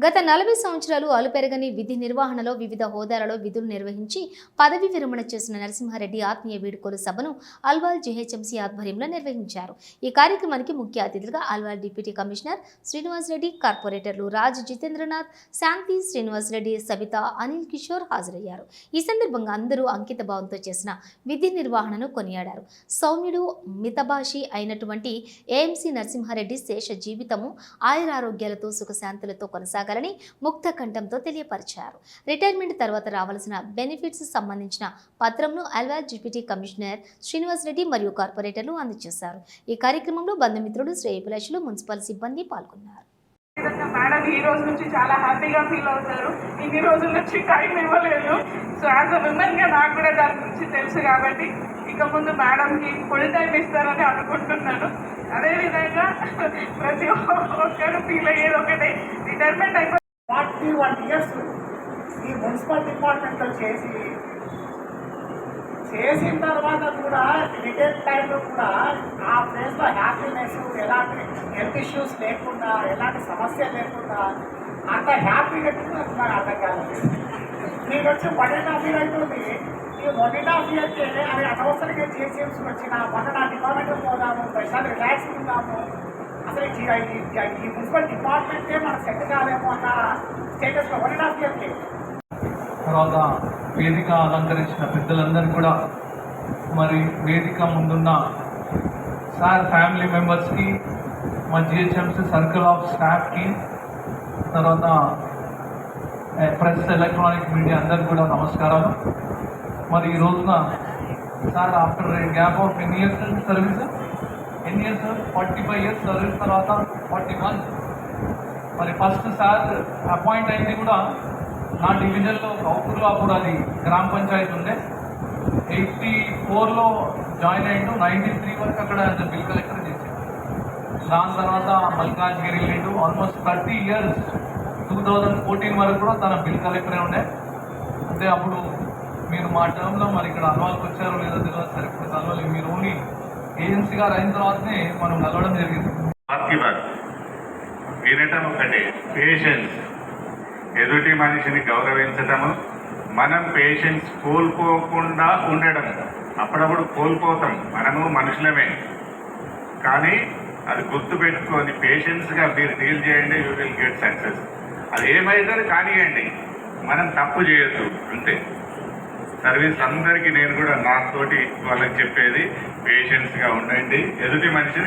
గత 40 సంవత్సరాలు అలుపెరగని విధి నిర్వహణలో వివిధ హోదాలలో విధులు నిర్వహించి పదవి విరమణ చేసిన నరసింహారెడ్డి ఆత్మీయ వీడ్కోలు సభను అల్వాల్ జీహెచ్ఎంసీ ఆధ్వర్యంలో నిర్వహించారు. ఈ కార్యక్రమానికి ముఖ్య అతిథులుగా అల్వాల్ డిప్యూటీ కమిషనర్ శ్రీనివాస్ రెడ్డి, కార్పొరేటర్లు రాజ్ జితేంద్రనాథ్, శాంతి శ్రీనివాస్ రెడ్డి, సబిత, అనిల్ కిషోర్ హాజరయ్యారు. ఈ సందర్భంగా అందరూ అంకిత భావంతో చేసిన విధి నిర్వహణను కొనియాడారు. సౌమ్యుడు, మితభాషి అయినటువంటి ఏఎంసీ నరసింహారెడ్డి శేష జీవితము ఆయురారోగ్యాలతో సుఖశాంతులతో కొనసాగాలని ముక్త కంఠంతో తెలియపరిచారు. రిటైర్మెంట్ తర్వాత రావాల్సిన బెనిఫిట్స్ సంబంధించిన పత్రంను అల్వాల్ డిప్యూటీ కమిషనర్ శ్రీనివాస్ రెడ్డి మరియు కార్పొరేటర్లు అందజేశారు. ఈ కార్యక్రమంలో బంధుమిత్రులు, శ్రేయోభిలాషులు, మున్సిపల్ సిబ్బంది పాల్గొన్నారు. మేడం ఈ రోజు నుంచి చాలా హ్యాపీగా ఫీల్ అవుతారు. ఇన్ని రోజుల నుంచి టైం ఇవ్వలేదు. సో యాజ్ అ విమెన్ గా నాకు కూడా దాని గురించి తెలుసు కాబట్టి ఇక ముందు మేడంకి ఫుల్ టైం ఇస్తారని అనుకుంటున్నాను. అదేవిధంగా ప్రతి ఒక్కరు ఫీల్ అయ్యేది ఒకటే, రిటైర్మెంట్ అయిపోయి 41 years ఈ మున్సిపల్ డిపార్ట్మెంట్లో చేసిన తర్వాత కూడా రిటైర్ టైంలో కూడా ఆ ప్లేస్లో హ్యాపీనెస్, ఎలాంటి హెల్త్ ఇష్యూస్ లేకుండా, ఎలాంటి సమస్య లేకుండా అంత హ్యాపీగా నాకు అర్థం కాలేదు. మీకు వచ్చి 1.5 year అవుతుంది. ఈ 1.5 yearకి అది అనవసరంగా చేసి వచ్చిన మొన్న నా డిపార్ట్మెంట్లో పోదాము, ప్రశాంత్ రిలాక్స్ ఉందాము, అసలు ఈ మున్సిపల్ డిపార్ట్మెంటే మనకు సెట్ కాలేమో అన్న స్టేటస్లో 1.5 yearకి. తర్వాత వేదిక అలంకరించిన పెద్దలందరూ కూడా, మరి వేదిక ముందున్న సార్ ఫ్యామిలీ మెంబర్స్కి, మా జిహెచ్ఎంసీ సర్కిల్ ఆఫ్ స్టాఫ్కి, తర్వాత ప్రెస్, ఎలక్ట్రానిక్ మీడియా అందరికి కూడా నమస్కారాలు. మరి ఈ రోజున సార్ ఆఫ్టర్ గ్యాప్ ఆఫ్ ఎన్ని ఇయర్స్ సర్వీస్, 45 years సర్వీస్ తర్వాత 41. మరి ఫస్ట్ సార్ అపాయింట్ అయింది కూడా నా డివిజన్లో కౌకూర్లో, అప్పుడు అది గ్రామ పంచాయతీ ఉండే. 84లో జాయిన్ అయ్యిండు. 93 వరకు అక్కడ బిల్ కలెక్టర్ చేశాడు. దాని తర్వాత మల్కాజ్గిరి వెళ్ళిండు. ఆల్మోస్ట్ 30 years 2014 వరకు కూడా తన బిల్ కలెక్టరే ఉండే. అంటే అప్పుడు మీరు మా టర్మ్లో మరి ఇక్కడ అల్వాల్కి వచ్చారో లేదో తెలియదు. సరే, ఇప్పుడు కలవాలి. మీరు ఓన్లీ ఏజెన్సీ గారు అయిన తర్వాతనే మనం కలవడం జరిగింది. వినటం ఒకటే, పేషెన్స్, ఎదుటి మనిషిని గౌరవించటము, మనం పేషెన్స్ కోల్పోకుండా ఉండడం. అప్పుడప్పుడు కోల్పోతాం, మనము మనుషులమే, కానీ అది గుర్తుపెట్టుకొని పేషెన్స్గా మీరు డీల్ చేయండి, యూ విల్ గెట్ సక్సెస్. అది ఏమైతే కానివ్వండి, మనం తప్పు చేయొద్దు అంతే. సర్వీస్ అందరికీ నేను కూడా నాతోటి వాళ్ళకి చెప్పేది, పేషెన్స్గా ఉండండి, ఎదుటి మనిషిని